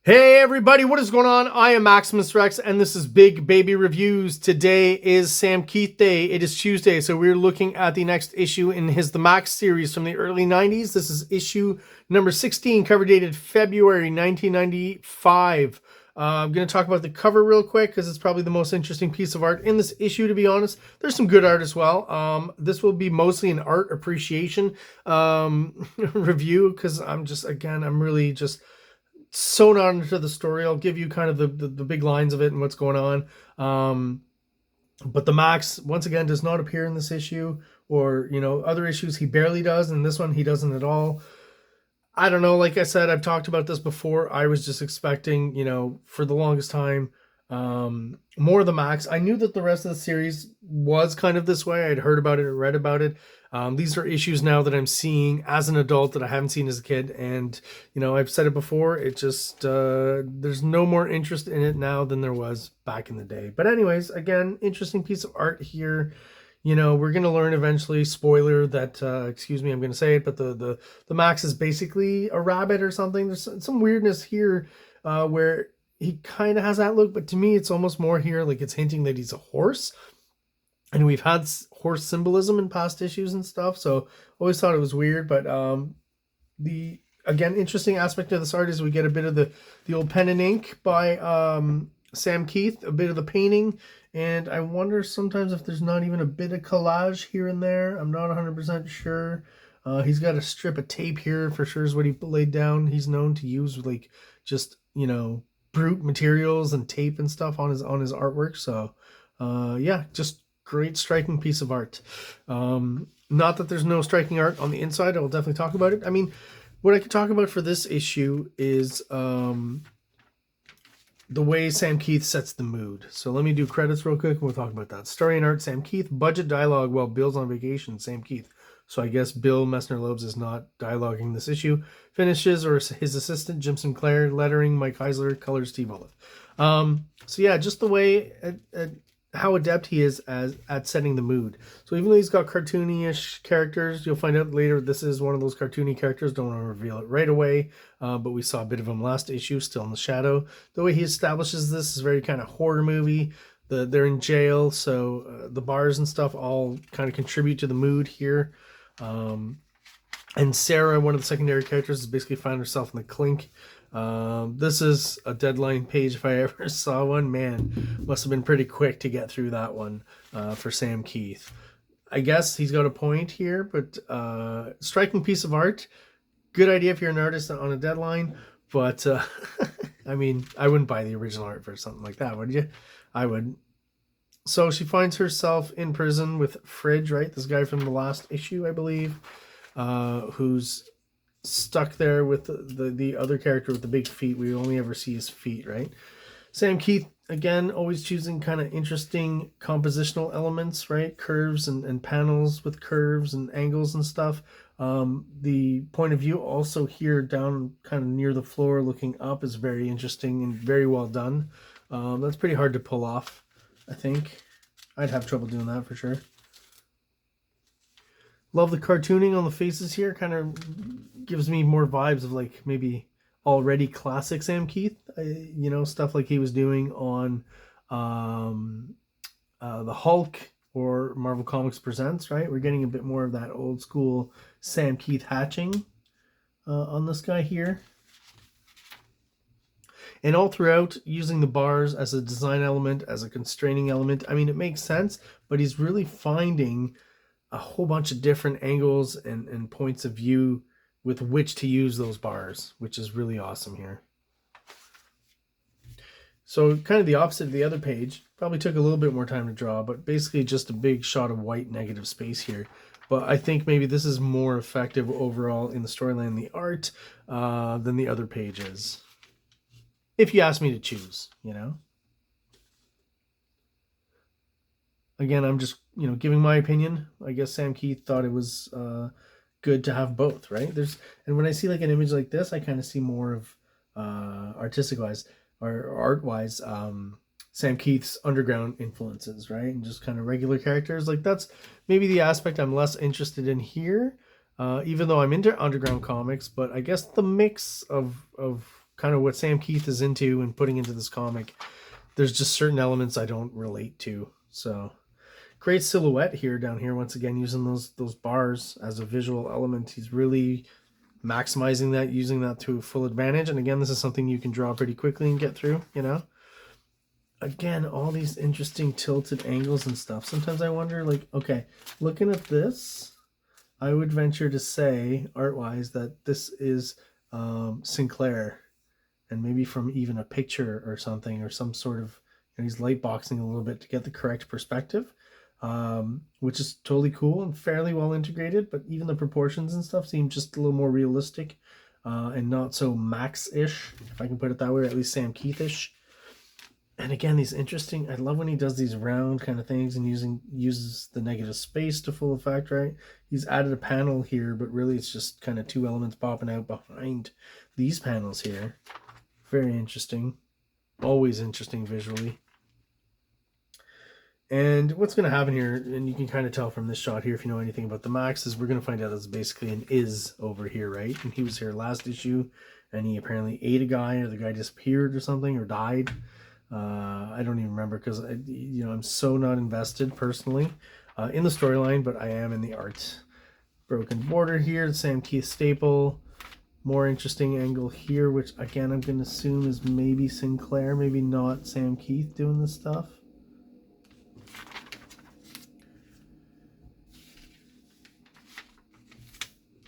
Hey everybody, what is going on? I am Maximus Rex and this is Big Baby Reviews. Today is Sam Kieth Day. It is Tuesday, so we're looking at the next issue in the MAXX series from the early 90s. This is issue number 16, cover dated February 1995. I'm going to talk about the cover real quick because it's probably the most interesting piece of art in this issue, to be honest. There's some good art as well. This will be mostly an art appreciation review because I'm really just so not into the story. I'll give you kind of the big lines of it and what's going on. But the MAXX, once again, does not appear in this issue, or, other issues he barely does. In this one, he doesn't at all. I don't know. Like I said, I've talked about this before. I was just expecting, for the longest time, more of the MAXX. I knew that the rest of the series was kind of this way. I'd heard about it, read about it. These are issues now that I'm seeing as an adult that I haven't seen as a kid. And, I've said it before, it just, there's no more interest in it now than there was back in the day. But anyways, again, interesting piece of art here. We're going to learn eventually, spoiler, that, excuse me, I'm going to say it, but the MAXX is basically a rabbit or something. There's some weirdness here where he kind of has that look, but to me, it's almost more here like it's hinting that he's a horse. And we've had horse symbolism in past issues and stuff, so always thought it was weird. But the, again, interesting aspect of this art is we get a bit of the old pen and ink by Sam Kieth, a bit of the painting, and I wonder sometimes if there's not even a bit of collage here and there. I'm not 100% sure. He's got a strip of tape here for sure is what he laid down. He's known to use like just, brute materials and tape and stuff on his artwork. So yeah, just great striking piece of art. Not that there's no striking art on the inside. I will definitely talk about it. I mean, what I could talk about for this issue is the way Sam Kieth sets the mood. So let me do credits real quick and we'll talk about that. Story and art, Sam Kieth. Budget dialogue while Bill's on vacation, Sam Kieth. So I guess Bill Messner-Loebs is not dialoguing this issue. Finishes or his assistant, Jim Sinclair. Lettering, Mike Heisler. Colors, Steve Olive. So yeah, just the way how adept he is at setting the mood. So even though he's got cartoony-ish characters, you'll find out later this is one of those cartoony characters. Don't want to reveal it right away, but we saw a bit of him last issue, still in the shadow. The way he establishes this is very kind of horror movie. They're in jail, so the bars and stuff all kind of contribute to the mood here. And Sarah, one of the secondary characters, has basically found herself in the clink. This is a deadline page if I ever saw one. Man, must have been pretty quick to get through that one for Sam Kieth. I guess he's got a point here, but striking piece of art. Good idea if you're an artist on a deadline, but I mean, I wouldn't buy the original art for something like that, would you? I would. So she finds herself in prison with Fridge, right? This guy from the last issue, I believe, who's stuck there with the other character with the big feet. We only ever see his feet, right? Sam Kieth, again, always choosing kind of interesting compositional elements, right? Curves and panels with curves and angles and stuff. The point of view also here down kind of near the floor looking up is very interesting and very well done. That's pretty hard to pull off, I think. I'd have trouble doing that for sure. Love the cartooning on the faces here. Kind of gives me more vibes of like maybe already classic Sam Kieth. Stuff like he was doing on the Hulk or Marvel Comics Presents, right? We're getting a bit more of that old school Sam Kieth hatching on this guy here. And all throughout, using the bars as a design element, as a constraining element. I mean, it makes sense, but he's really finding a whole bunch of different angles and points of view with which to use those bars, which is really awesome here. So kind of the opposite of the other page. Probably took a little bit more time to draw, but basically just a big shot of white negative space here. But I think maybe this is more effective overall in the storyline and the art than the other pages. If you ask me to choose, Again, I'm just, giving my opinion. I guess Sam Kieth thought it was good to have both, right? And when I see like an image like this, I kind of see more of artistic-wise or art-wise Sam Kieth's underground influences, right? And just kind of regular characters. Like that's maybe the aspect I'm less interested in here, even though I'm into underground comics. But I guess the mix of kind of what Sam Keith is into and putting into this comic. There's just certain elements I don't relate to. So great silhouette here down here. Once again, using those bars as a visual element. He's really maximizing that, using that to full advantage. And again, this is something you can draw pretty quickly and get through, you know. Again, all these interesting tilted angles and stuff. Sometimes I wonder, like, okay, looking at this, I would venture to say, art-wise, that this is Sinclair, and maybe from even a picture or something, or some sort of, you know, he's light boxing a little bit to get the correct perspective, which is totally cool and fairly well integrated, but even the proportions and stuff seem just a little more realistic and not so Max-ish, if I can put it that way, or at least Sam Keith-ish. And again, these interesting, I love when he does these round kind of things and uses the negative space to full effect, right? He's added a panel here, but really it's just kind of two elements popping out behind these panels here. Very interesting. Always interesting visually. And what's going to happen here, and you can kind of tell from this shot here if you know anything about the MAXX, is we're going to find out it's basically an is over here, right? And he was here last issue, and he apparently ate a guy, or the guy disappeared or something, or died. I don't even remember because I'm so not invested personally in the storyline, but I am in the art. Broken border here, the Sam Keith staple. More interesting angle here, which again I'm going to assume is maybe Sinclair, maybe not Sam Keith doing this stuff.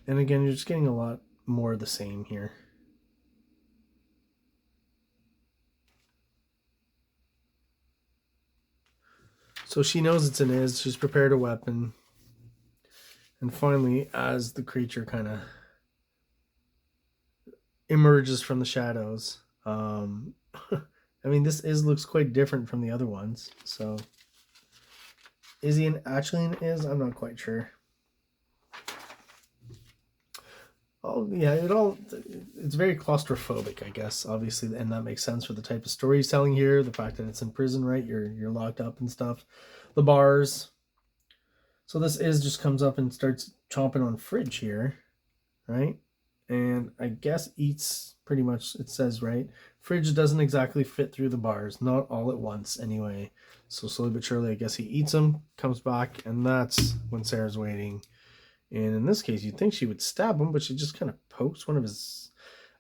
And again, you're just getting a lot more of the same here. So she knows it's an is. She's prepared a weapon. And finally, as the creature kind of emerges from the shadows, I mean, this looks quite different from the other ones. So, is he actually an is? I'm not quite sure. Oh yeah, it's very claustrophobic, I guess, obviously, and that makes sense for the type of story he's telling here. The fact that it's in prison, right? You're locked up and stuff. The bars. So this just comes up and starts chomping on Fridge here, right? And I guess eats pretty much, it says, right? Fridge doesn't exactly fit through the bars, not all at once anyway. So slowly but surely, I guess he eats them, comes back, and that's when Sarah's waiting. And in this case, you'd think she would stab him, but she just kind of pokes one of his...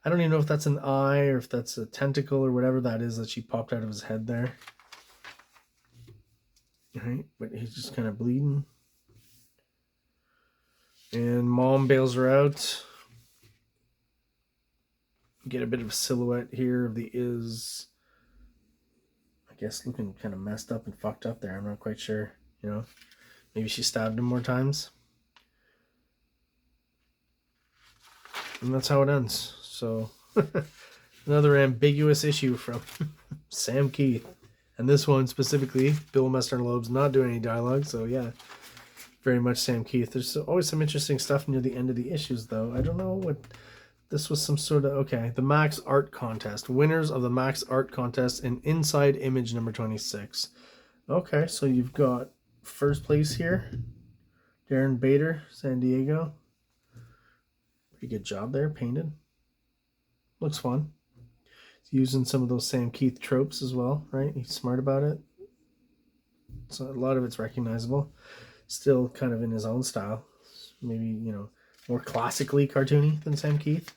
I don't even know if that's an eye or if that's a tentacle or whatever that is that she popped out of his head there. Right? But he's just kind of bleeding. And Mom bails her out. Get a bit of a silhouette here of the is... I guess looking kind of messed up and fucked up there. I'm not quite sure. You know? Maybe she stabbed him more times. And that's how it ends. So, another ambiguous issue from Sam Keith. And this one specifically, Bill Mester-Loeb's not doing any dialogue. So, yeah, very much Sam Keith. There's always some interesting stuff near the end of the issues, though. I don't know what... This was some sort of... Okay, the MAXX Art Contest. Winners of the MAXX Art Contest in Inside Image number 26. Okay, so you've got first place here. Darren Bader, San Diego. Pretty good job there, painted. Looks fun. He's using some of those Sam Keith tropes as well, right? He's smart about it. So a lot of it's recognizable. Still kind of in his own style. Maybe, more classically cartoony than Sam Keith.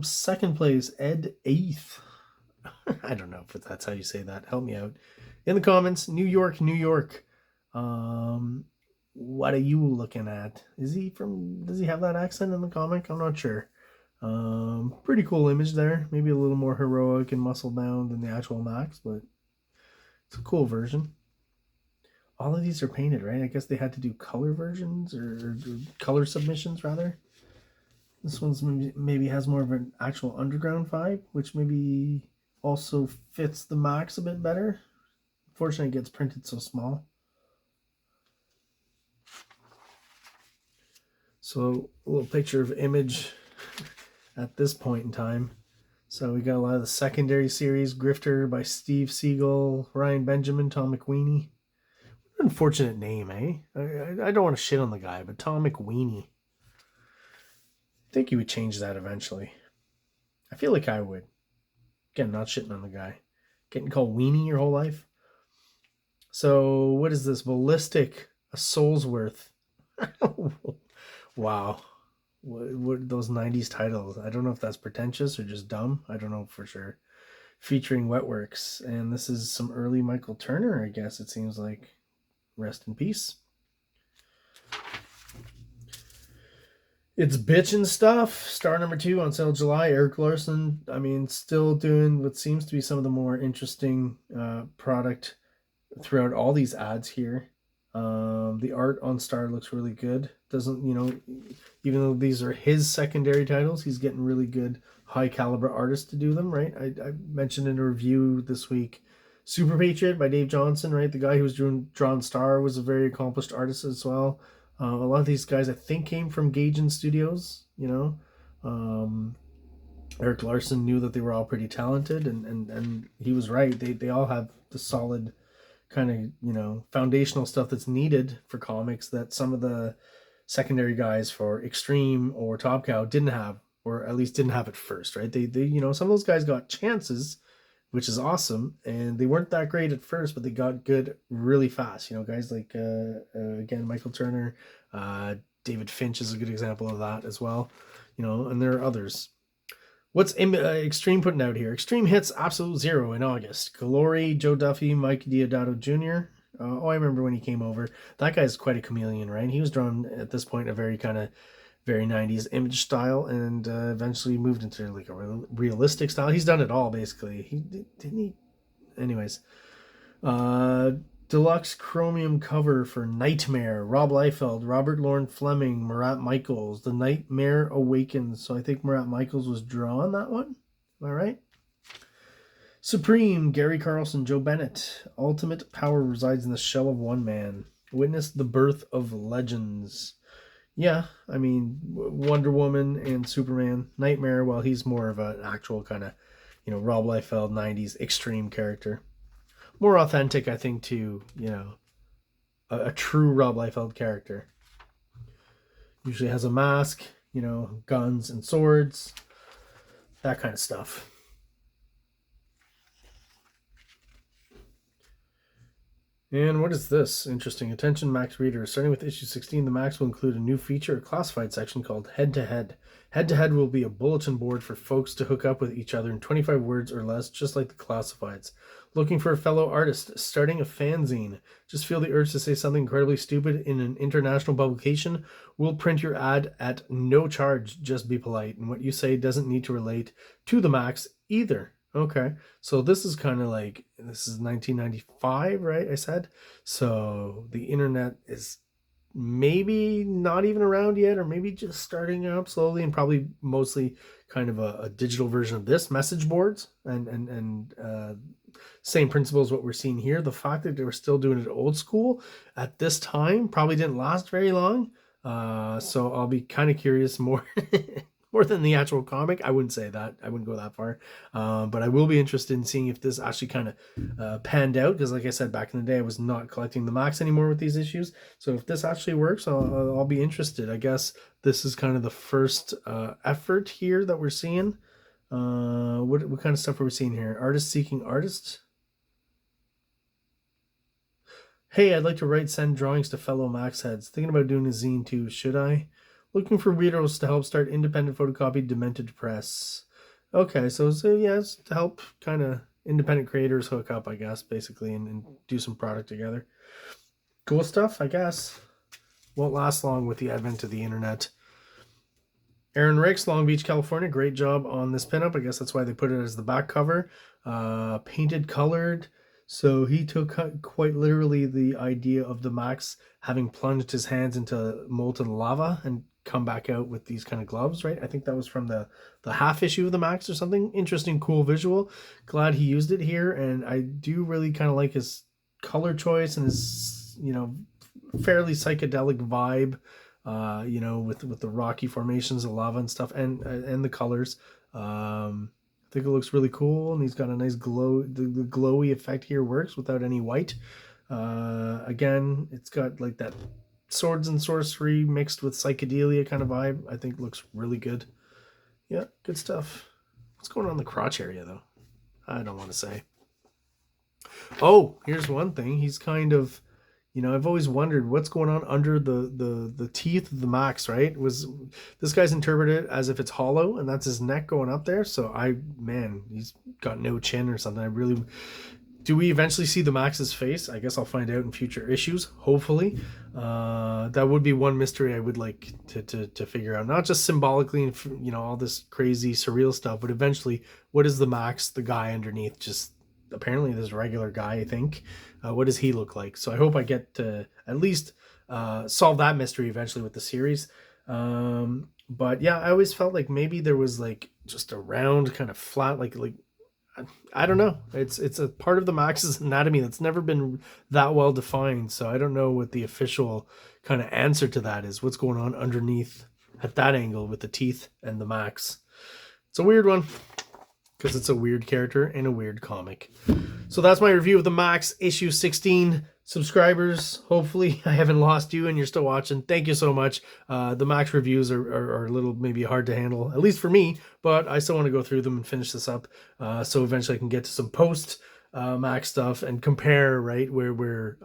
Second place, Ed Eighth. I don't know if that's how you say that. Help me out in the comments. New York, New York. What are you looking at? Does he have that accent in the comic? I'm not sure. Pretty cool image there. Maybe a little more heroic and muscle bound than the actual MAXX, but it's a cool version. All of these are painted, right? I guess they had to do color versions or color submissions rather. This one's maybe has more of an actual underground vibe, which maybe also fits the MAXX a bit better. Unfortunately, it gets printed so small. So a little picture of Image at this point in time. So we got a lot of the secondary series. Grifter by Steve Siegel, Ryan Benjamin, Tom McWeeny. Unfortunate name, eh? I don't want to shit on the guy, but Tom McWeeny. I think he would change that eventually. I feel like I would. Again, not shitting on the guy. Getting called weenie your whole life. So what is this? Ballistic, a soul's worth. Wow. What those 90s titles? I don't know if that's pretentious or just dumb. I don't know for sure. Featuring Wetworks. And this is some early Michael Turner, I guess it seems like. Rest in peace. It's bitchin' stuff. Star number 2 on sale July. Eric Larson, I mean, still doing what seems to be some of the more interesting product throughout all these ads here. The art on Star looks really good. Doesn't, you know, even though these are his secondary titles, he's getting really good high caliber artists to do them, right? I mentioned in a review this week Super Patriot by Dave Johnson, right? The guy who was drawn Star was a very accomplished artist as well. A lot of these guys, I think, came from Gaijin Studios, you know. Eric Larson knew that they were all pretty talented, and he was right. They all have the solid kind of, you know, foundational stuff that's needed for comics that some of the secondary guys for Extreme or Top Cow didn't have, or at least didn't have at first, right? They you know, some of those guys got chances, which is awesome, and they weren't that great at first, but they got good really fast. You know, guys like again, Michael Turner, David Finch is a good example of that as well. You know, and there are others. What's Extreme putting out here? Extreme hits Absolute Zero in August. Glory, Joe Duffy, Mike Diodato Jr. I remember when he came over. That guy's quite a chameleon, right? He was drawn at this point a very kind of very 90s image style, and eventually moved into like a realistic style. He's done it all basically. Didn't he? Anyways, deluxe chromium cover for Nightmare. Rob Liefeld, Robert Lauren Fleming, Murat Michaels. The Nightmare Awakens. So I think Murat Michaels was drawn that one. Am I right? Supreme, Gary Carlson, Joe Bennett. Ultimate power resides in the shell of one man. Witness the birth of legends. Yeah, I mean, Wonder Woman and Superman. Nightmare, well, he's more of an actual kind of, you know, Rob Liefeld 90s extreme character. More authentic, I think, to, you know, a true Rob Liefeld character. Usually has a mask, you know, guns and swords, that kind of stuff. And what is this? Interesting. Attention MAXX readers. Starting with issue 16, the MAXX will include a new feature, a classified section called Head to Head. Head to Head will be a bulletin board for folks to hook up with each other in 25 words or less, just like the classifieds. Looking for a fellow artist, starting a fanzine. Just feel the urge to say something incredibly stupid in an international publication? We'll print your ad at no charge. Just be polite. And what you say doesn't need to relate to the MAXX either. Okay, so this is kind of like, this is 1995, right? I said. So the internet is maybe not even around yet, or maybe just starting up slowly, and probably mostly kind of a digital version of this, message boards, and same principle as what we're seeing here. The fact that they were still doing it old school at this time probably didn't last very long. So I'll be kind of curious more more than the actual comic. I wouldn't say that. I wouldn't go that far. But I will be interested in seeing if this actually kind of panned out, because like I said, back in the day, I was not collecting the MAXX anymore with these issues. So if this actually works, I'll be interested. I guess this is kind of the first effort here that we're seeing. What kind of stuff are we seeing here? Artist seeking artists. Hey, I'd like to send drawings to fellow MAXX heads. Thinking about doing a zine too. Should I? Looking for readers to help start independent photocopied Demented Press. Okay, so yes, to help kind of independent creators hook up, I guess, basically, and do some product together. Cool stuff, I guess. Won't last long with the advent of the internet. Aaron Ricks, Long Beach, California. Great job on this pinup. I guess that's why they put it as the back cover. Painted, colored. So he took quite literally the idea of the MAXX having plunged his hands into molten lava and come back out with these kind of gloves, right? I think that was from the half issue of the MAXX or something. Interesting, cool visual. Glad he used it here, and I do really kind of like his color choice and his, you know, fairly psychedelic vibe, you know, with the rocky formations, the lava and stuff, and the colors. I think it looks really cool, and he's got a nice glow. The glowy effect here works without any white. Again, it's got like that swords and sorcery mixed with psychedelia kind of vibe. I think looks really good. Yeah, good stuff. What's going on in the crotch area, though? I don't want to say. Oh, here's one thing. He's kind of, I've always wondered what's going on under the teeth of the MAXX, right? Was this guy's interpreted as if it's hollow and that's his neck going up there? So he's got no chin or something. Do we eventually see the MAXX's face? I guess I'll find out in future issues, hopefully. That would be one mystery I would like to figure out. Not just symbolically and, all this crazy surreal stuff, but eventually, what is the MAXX, the guy underneath? Just apparently this regular guy, I think. What does he look like? So I hope I get to at least solve that mystery eventually with the series. But yeah, I always felt like maybe there was like just a round kind of flat, like I don't know. It's a part of the MAXX's anatomy that's never been that well defined. So I don't know what the official kind of answer to that is. What's going on underneath at that angle with the teeth and the MAXX? It's a weird one because it's a weird character in a weird comic. So that's my review of the MAXX issue 16. Subscribers, hopefully I haven't lost you and you're still watching. Thank you so much. The MAXX reviews are a little maybe hard to handle, at least for me, but I still want to go through them and finish this up so eventually I can get to some post MAXX stuff and compare, right, where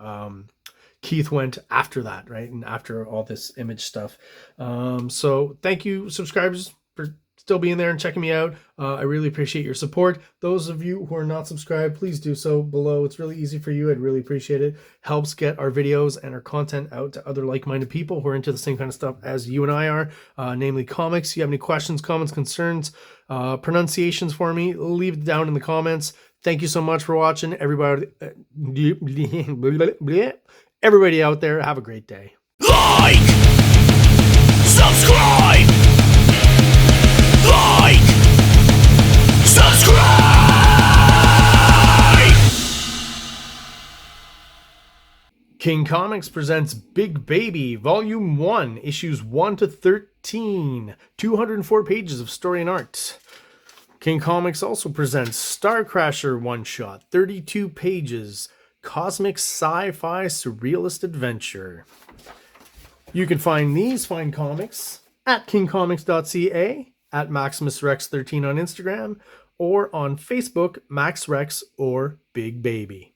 Keith went after that, right, and after all this image stuff. So thank you, subscribers, for still being there and checking me out. I really appreciate your support. Those of you who are not subscribed, please do so below. It's really easy for you. I'd really appreciate it. Helps get our videos and our content out to other like-minded people who are into the same kind of stuff as you and I are, namely comics. If you have any questions, comments, concerns, pronunciations for me, leave it down in the comments. Thank you so much for watching, everybody. Everybody out there, have a great day. Like, subscribe. Like, subscribe! King Comics presents Big Baby, Volume 1, Issues 1 to 13. 204 pages of story and art. King Comics also presents Star Crasher one-shot, 32 pages, cosmic sci-fi surrealist adventure. You can find these fine comics at kingcomics.ca, at MaximusRex13 on Instagram, or on Facebook, MaxRex or Big Baby.